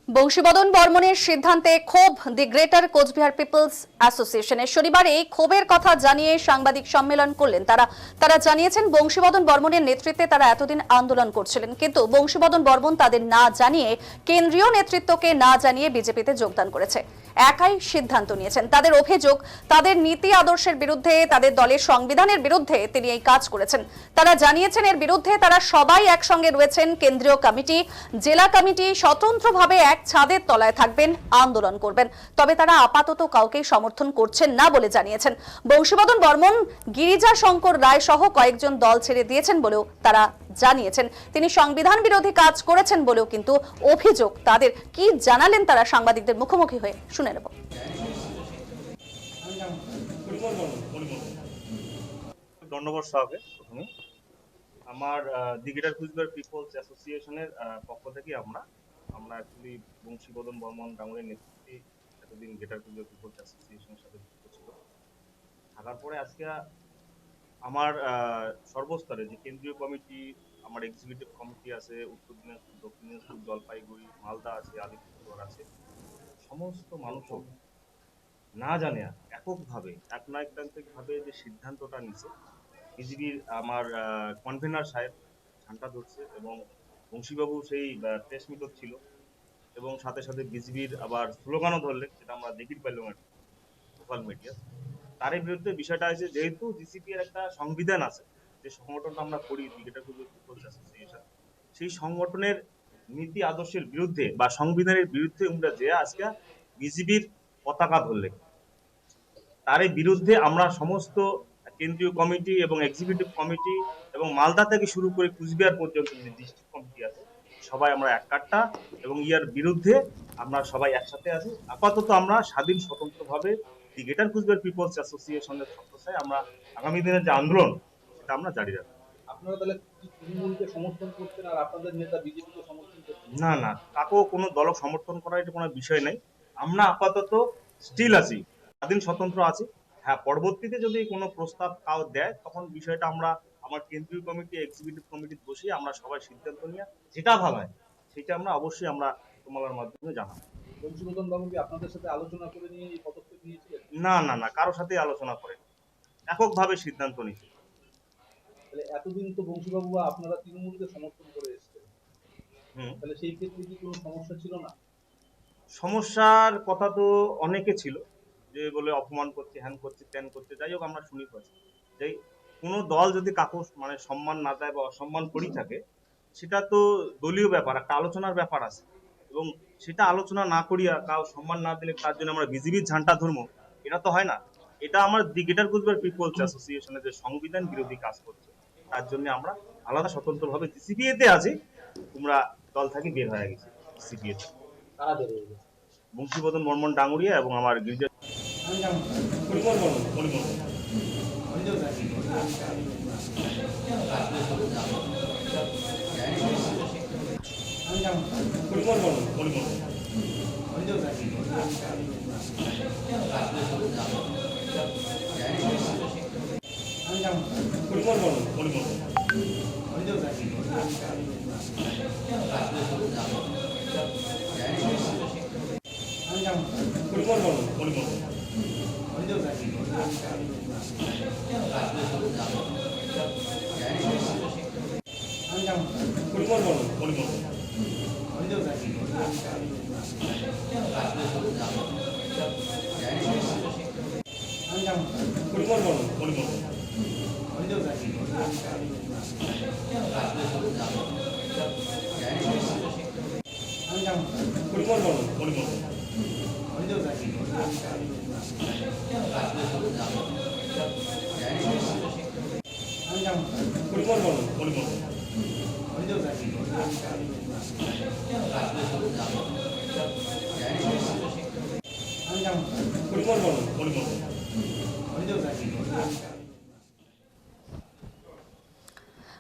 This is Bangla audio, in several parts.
বংশীবদন বর্মনের সিদ্ধান্তে ক্ষোভ দি গ্রেটার কোচবিহার পিপলস অ্যাসোসিয়েশনের। শনিবার এই ক্ষোভের কথা জানিয়ে সাংবাদিক সম্মেলন করলেন তারা জানিয়েছেন বংশীবদন বর্মনের নেতৃত্বে তারা এতদিন আন্দোলন করছিলেন, কিন্তু বংশীবদন বর্মন তাদের না জানিয়ে, কেন্দ্রীয় নেতৃত্বকে না জানিয়ে বিজেপিতে যোগদান করেছে। একাই সিদ্ধান্ত নিয়েছেন। তাদের অভিযোগ, তাদের নীতি আদর্শের বিরুদ্ধে, তাদের দলের সংবিধানের বিরুদ্ধে তিনি এই কাজ করেছেন। তারা জানিয়েছেন এর বিরুদ্ধে তারা সবাই একসঙ্গে রয়েছেন। কেন্দ্রীয় কমিটি, জেলা কমিটি স্বতন্ত্রভাবে এক ছাদের তলায় থাকবেন, আন্দোলন করবেন। তবে তারা আপাতত কাউকে সমর্থন করছেন না বলে জানিয়েছেন। বংশীবদন বর্মন গিরিজা শঙ্কর রায় সহ কয়েকজন দল ছেড়ে দিয়েছেন বলেও তারা জানিয়েছেন। তিনি সংবিধান বিরোধী কাজ করেছেন বলেও কিন্তু অভিযোগ তাদের। কি জানালেন তারা সাংবাদিকদের মুখোমুখি হয়ে, শুনে নেব। ধন্যবাদ। প্রথমে আমার দি গ্রেটার কোচবিহার পিপলস অ্যাসোসিয়েশনের পক্ষ থেকে আমরা অ্যাকচুয়ালি বংশীবদন বর্মন ডাঙরের নেতৃত্বে এতদিন গ্রেটার কোচবিহার পিপলস অ্যাসোসিয়েশনের সাথে যুক্ত ছিল। থাকার পরে আজকে আমার সর্বস্তরে যে কেন্দ্রীয় কমিটি, আমার এক্সিকিউটিভ কমিটি আছে, উত্তর দিনাজপুর, দক্ষিণ দিনাজপুর, জলপাইগুড়ি, মালদা আছে, আলিপুরদুয়ার আছে, সমস্ত মানুষও না জানে এককভাবে একনায়কতান্ত্রিকভাবে যে সিদ্ধান্তটা নিছে বিজেপির আমার কনভেনার সাহেব ঝান্ডা ধরছে এবং বংশীবাবু সেই প্রেস মিটও ছিল এবং সাথে সাথে বিজেপির আবার স্লোগানও ধরলেন, সেটা আমরা দেখতে পাইলাম সোশ্যাল মিডিয়া। তার বিরুদ্ধে বিষয়টা আছে, যেহেতু জিসিপি এর একটা সংবিধান আছে, যে সংগঠনটা আমরা করি গ্রেটার কোচবিহার পিপলস অ্যাসোসিয়েশন, সেই সংগঠনের নীতি আদর্শের বিরুদ্ধে বা সংবিধানের বিরুদ্ধে আমরা যে আজকে বিজেপির পতাকা ধরলেন, তার বিরুদ্ধে আমরা সমস্ত কেন্দ্রীয় কমিটি এবং এক্সিকিউটিভ কমিটি এবং মালদা থেকে শুরু করে কুচবিহার পর্যন্ত যে ডিস্ট্রিক্ট কমিটি আছে, সবাই আমরা এক কাট্টা এবং ইয়ার বিরুদ্ধে আমরা সবাই একসাথে আছি। আপাতত আমরা স্বাধীন স্বতন্ত্রভাবে দি গ্রেটার কোচবিহার পিপলস অ্যাসোসিয়েশনের ছত্রছায়ায় আমরা আগামী দিনের যে আন্দোলন সেটা আমরা জারি রাখবো। আপনারা তাহলে তৃণমূলকে সমর্থন করছেন আর আপনাদের নেতা বিজেপিকে সমর্থন করছেন? না, কাকেও কোনো দলক সমর্থন করা এটা কোনো বিষয় নাই। আমরা আপাতত স্টিল আছি, স্বাধীন স্বতন্ত্র আছি। হ্যাঁ, পরবর্তীতে যদি কোনো প্রস্তাব কাউ দেয় তখন বিষয়টা আমরা আমার কেন্দ্রীয় কমিটি, এক্সিকিউটিভ কমিটি বসে আমরা সবাই সিদ্ধান্ত নিয়ে যেটা ভালো হয় সেটা আমরা অবশ্যই আমরা তোমার মাধ্যমে জানাবো। বংশীবদন বাবু কি আপনাদের সাথে আলোচনা করে নিয়ে এই পদক্ষেপ নিয়েছিলেন? না, কারোর সাথে আলোচনা করে এককভাবে সিদ্ধান্ত নিয়েছে। তাহলে এতদিন তো বংশীবাবু আপনারা তৃণমূলকে সমর্থন করে এসেছেন, তাহলে সেই ক্ষেত্রে কি কোনো সমস্যা ছিল না? সমস্যার কথা তো অনেকে ছিল, যে বলে অপমান করছে, হ্যান করছে, ত্যান করছে। যাই হোক, আমরা শুনি পাচ্ছি যে কোনো দল যদি কাকু মানে সম্মান না দেয় বা অসম্মান করি থাকে, সেটা তো দলীয় ব্যাপার, একটা আলোচনার ব্যাপার আছে এবং সেটা আলোচনা না করিয়া কাউ সম্মান না দিলে তার জন্য আমরা বিজেপির ঝান্ডা ধর্ম, এটা তো হয় না। এটা আমার দি গ্রেটার কোচবিহার পিপলস অ্যাসোসিয়েশনের যে সংবিধান বিরোধী কাজ করছে, তার জন্য আমরা আলাদা স্বতন্ত্রভাবে জিসিপিএতে আছি। তোমরা দল থেকে বের হয়ে গেছি জিসিপিএতে। কারা বের হয়ে গেছে? বংশীবদন বর্মন ডাঙ্গুরিয়া এবং আমার গিরিজা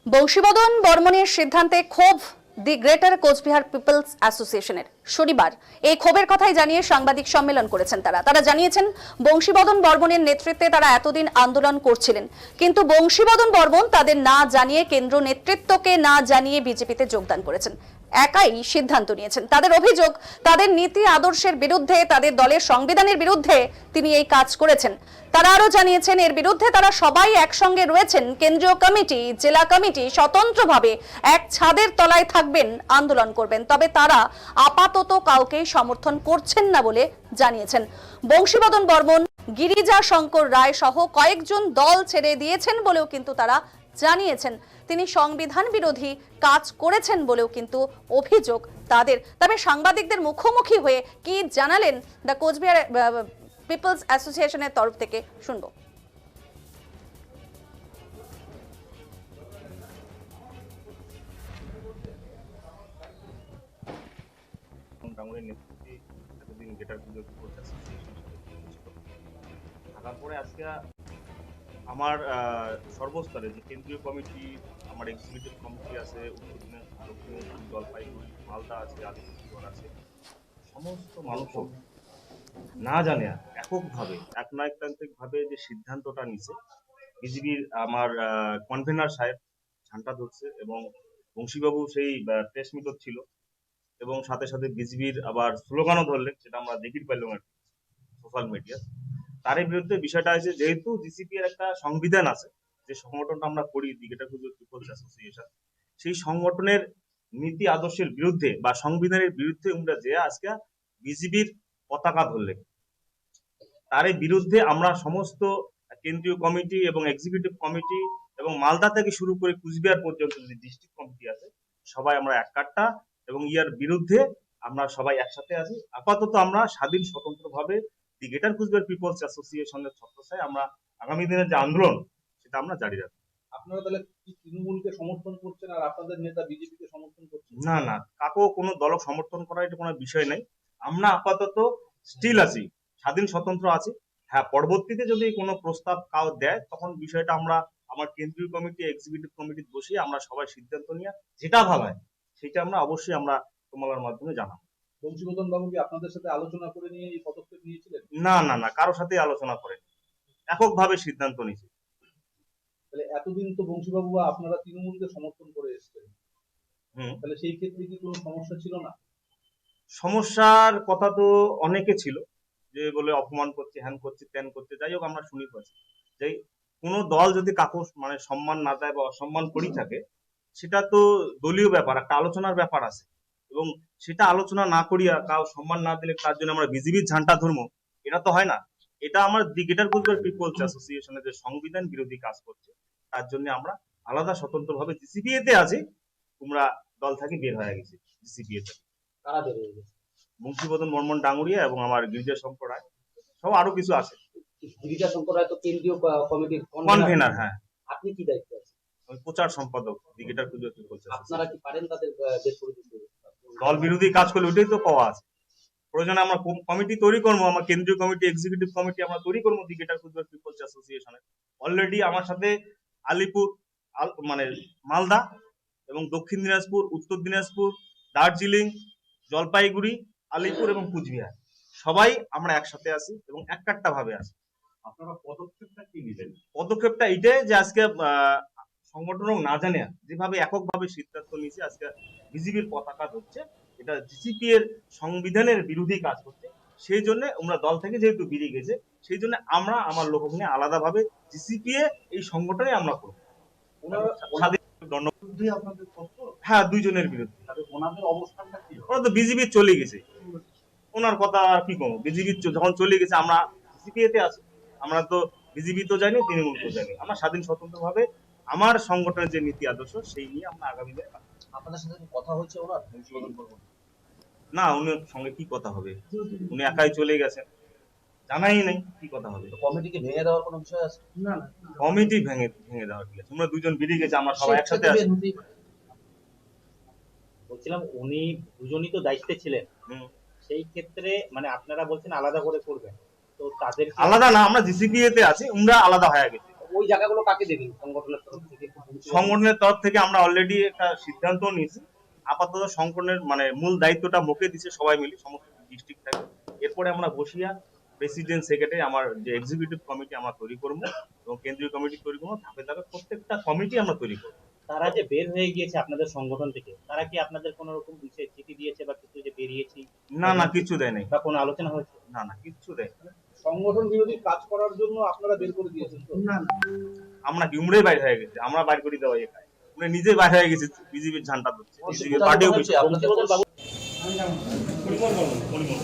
বংশীবদন বর্মনের সিদ্ধান্তে ক্ষোভ দি গ্রেটার কোচবিহার পিপলস অ্যাসোসিয়েশনের। শনিবার এই ক্ষোভের কথাই জানিয়ে সাংবাদিক সম্মেলন করেছেন তারা জানিয়েছেন বংশীবদন বর্মনের নেতৃত্বে তারা এতদিন আন্দোলন করছিলেন, কিন্তু বংশীবদন বর্মন তাদের না জানিয়ে, কেন্দ্র নেতৃত্বকে না জানিয়ে বিজেপিতে যোগদান করেছেন। একাই সিদ্ধান্ত নিয়েছেন। তাদের অভিযোগ, তাদের নীতি আদর্শের বিরুদ্ধে, তাদের দলের সংবিধানের বিরুদ্ধে তিনি এই কাজ করেছেন। তারা আরো জানিয়েছেন এর বিরুদ্ধে তারা সবাই একসঙ্গে রয়েছেন। কেন্দ্রীয় কমিটি, জেলা কমিটি স্বতন্ত্রভাবে এক ছাদের তলায় থাকবেন, আন্দোলন করবেন। তবে তারা আপাতত কাউকেই সমর্থন করছেন না বলে জানিয়েছেন। বংশীবদন বর্মন, গিরিজা শঙ্কর রায় সহ কয়েকজন দল ছেড়ে দিয়েছেন বলেও কিন্তু তারা জানিয়েছেন। তিনি সংবিধান বিরোধী কাজ করেছেন বলেও কিন্তু অভিযোগ তাদের। তবে সাংবাদিকদের মুখোমুখি হয়ে কি জানালেন দ্য কোচবিহার পিপলস অ্যাসোসিয়েশনের তরফ থেকে শুনবো। ডাঙ্গুরের নেতৃত্বে এতদিন গ্রেটার কোচবিহার পিপলস অ্যাসোসিয়েশন থাকার পরে আজকে আমার সর্বস্তরে যে কেন্দ্রীয় কমিটি, আমার এক্সিকিউটিভ কমিটি আছে, উত্তর দিনাজপুর, দক্ষিণ দিনাজপুর, জলপাইগুড়ি, মালদা আছে, আলিপুরদুয়ার আছে, সমস্ত মানুষও না জানে এককভাবে, একনায়কতান্ত্রিকভাবে যে সিদ্ধান্তটা নিছে বিজেপির আমার কনভেনার সাহেব ঝান্ডা ধরছে, এবং বংশীবাবু সেই প্রেস মিটও ছিল, এবং সাথে সাথে বিজেপির আবার স্লোগানও ধরলেন, সেটা আমরা দেখি পাইলাম আর সোশ্যাল মিডিয়া। তার বিরুদ্ধে বিষয়টা আছে, যেহেতু জিসিপি এর একটা সংবিধান আছে, যে সংগঠনটা আমরা করি the greater Cooch Behar People's Association, সেই সংগঠনের নীতি আদর্শের বিরুদ্ধে বা সংবিধানের বিরুদ্ধে আমরা যে আজকে বিজেপির পতাকা ধরলেন, তার বিরুদ্ধে আমরা সমস্ত কেন্দ্রীয় কমিটি এবং এক্সিকিউটিভ কমিটি এবং মালদা থেকে শুরু করে কুচবিহার পর্যন্ত যে ডিস্ট্রিক্ট কমিটি আছে, সবাই আমরা এক কাট্টা, এবং ইয়ার বিরুদ্ধে আমরা সবাই একসাথে আছি। আপাতত আমরা স্বাধীন স্বতন্ত্রভাবে দি গ্রেটার কোচবিহার পিপলস অ্যাসোসিয়েশনের ছত্রছায়ায় আমরা আগামী দিনের যে আন্দোলন সেটা আমরা জারি রাখবো। আপনারা তাহলে কি তৃণমূলকে সমর্থন করছেন আর আপনাদের নেতা বিজেপিকে সমর্থন করছেন? না না, কাকেও কোনো দলক সমর্থন করা এটা কোনো বিষয় নাই। আমরা আপাতত স্টিল আছি, স্বাধীন স্বতন্ত্র আছি। হ্যাঁ, পরবর্তীতে যদি কোনো প্রস্তাব কাউ দেয়, তখন বিষয়টা আমরা আমার কেন্দ্রীয় কমিটি, এক্সিকিউটিভ কমিটি বসে আমরা সবাই সিদ্ধান্ত নিয়ে যেটা ভালো হয় সেটা আমরা অবশ্যই আমরা তোমার মাধ্যমে জানাবো। বংশীবদন বাবু কি আপনাদের সাথে আলোচনা করে নিয়ে এই পদক্ষেপ নিয়েছিলেন? না না না, কারোর সাথে আলোচনা করে এককভাবে সিদ্ধান্ত নিয়েছি। তাহলে এতদিন তো বংশীবাবু আপনারা তৃণমূলকে সমর্থন করে এসেছেন, তাহলে সেই ক্ষেত্রে কি কোনো সমস্যা ছিল না? সমস্যার কথা তো অনেকে ছিল, যে বলে অপমান করছে, হ্যান করছে, ত্যান করছে। যাই হোক, আমরা শুনি পাচ্ছি যে কোনো দল যদি কাকু মানে সম্মান না দেয় বা অসম্মান করি থাকে, সেটা তো দলীয় ব্যাপার, একটা আলোচনার ব্যাপার আছে, এবং সেটা আলোচনা না করিয়া কাউ সম্মান না দিলে তার জন্য আমরা বিজেপির ঝান্ডা ধর্ম, এটা তো হয় না। এটা আমার দি গ্রেটার কোচবিহার পিপলস অ্যাসোসিয়েশনের যে সংবিধান বিরোধী কাজ করছে, তার জন্য আমরা আলাদা স্বতন্ত্রভাবে জিসিপিএ তে আছি। তোমরা দল থেকে বের হয়ে গেছি জিসিপিএ তে। কারা বের হয়ে গেছে? বংশীবদন বর্মন ডাঙ্গুরিয়া এবং আমার গিরিজা শঙ্কর রায় সব আরো কিছু আছে। গিরিজা শঙ্কর রায় তো কেন্দ্রীয় কমিটির কনভেনার। হ্যাঁ, আপনি কি দায়িত্ব আছেন? আমি প্রচার সম্পাদক দি গ্রেটার কোচবিহার পিপলস আপনারা অ্যাসোসিয়েশন। কি পারেন তাদের বের করে দিতে? দল বিরোধী কাজ করলে ওইটাই তো পাওয়া আছে। প্রয়োজনে আমরা কমিটি তৈরি করবো, আমার কেন্দ্রীয় কমিটি, এক্সিকিউটিভ কমিটি আমরা তৈরি করবো দি গ্রেটার কোচবিহার পিপলস অ্যাসোসিয়েশনে। অলরেডি আমার সাথে আলিপুর, মানে মালদা এবং দক্ষিণ দিনাজপুর, উত্তর দিনাজপুর, দার্জিলিং, জলপাইগুড়ি, আলিপুর এবং কুচবিহার সবাই আমরা একসাথে আছি এবং এককাট্টা ভাবে আছি। আপনারা পদক্ষেপটা কি নেবেন? পদক্ষেপটা এইটাই যে আজকে সংগঠন না জানে যেভাবে এককভাবে সিদ্ধান্ত নিয়েছে, আজকে বিজেপির পতাকা ধরছে, এটা জিসিপি এর সংবিধানের বিরোধী কাজ করছে। সেই জন্য আমরা দল থেকে যেহেতু বেরিয়ে গেছে, সেই জন্য আমরা আমার লোক নিয়ে আলাদাভাবে জিসিপি এই সংগঠনে আমরা করবো। হ্যাঁ, দুইজনের বিরুদ্ধে। ওনাদের অবস্থানটা কি? ওরা তো বিজেপি চলে গেছে, ওনার কথা আর কি কম। বিজেপি যখন চলে গেছে, আমরা জিসিপিএ তে আছি। আমরা তো বিজেপি তো যাইনি, তৃণমূল তো যাইনি। আমরা স্বাধীন স্বতন্ত্র ভাবে আমার সংগঠনের যে নীতি আদর্শ সেই নিয়ে আমরা আগামী দিনে। আপনাদের সাথে কথা হচ্ছে ওনার? না, উনার সঙ্গে কি কথা হবে? উনি একাই চলে গেছেন, জানাই নাই কি কথা হবে। কমিটিকে ভেঙে দেওয়ার কোনো বিষয় আছে? না না, কমিটি ভেঙে দেওয়ার কি আছে? তোমরা দুজন বেরিয়ে গেছে, আমরা সবাই একসাথে আছি। বলছিলাম উনি দুজনই তো দায়িত্বে ছিলেন, সেই ক্ষেত্রে মানে আপনারা বলছেন আলাদা করে করবেন, তো তাদের আলাদা না, আমরা জিসিপিএ তে আছি, আমরা আলাদা হয়ে গেছি। ওই জায়গাগুলো কাকে দেবেন সংগঠনের তরফ থেকে? সংগঠনের তরফ থেকে আমরা অলরেডি একটা সিদ্ধান্ত নিয়েছি। আপাতত সংগঠনের মানে মূল দায়িত্বটা মুখে দিচ্ছে সবাই মিলে, সমস্ত ডিস্ট্রিক্ট থেকে। এরপরে আমরা বসিয়া প্রেসিডেন্ট, সেক্রেটারি, আমার যে এক্সিকিউটিভ কমিটি আমরা তৈরি করবো এবং কেন্দ্রীয় কমিটি তৈরি করবো। ধাপে ধাপে প্রত্যেকটা কমিটি আমরা তৈরি করবো। তারা যে বের হয়ে গিয়েছে আপনাদের সংগঠন থেকে, তারা কি আপনাদের কোনো রকম বিষয়ে চিঠি দিয়েছে বা কিছু যে বেরিয়েছি না না, কিছু দেয় নাই। বা কোনো আলোচনা হয়েছে? না না, কিচ্ছু দেয় নাই। সংগঠন বিরোধী কাজ করার জন্য আপনারা বের করে দিয়েছেন তো? না না, আমরা কি উমরাই বাইরে হয়ে গেছে? আমরা বাইর করে দেওয়া একাই, উনি নিজে বাইরে হয়ে গেছে বিজেপির ঝান্ডা ধরছে, বিজেপির পার্টি অফিসে। বংশীবদন বাবু পরিমল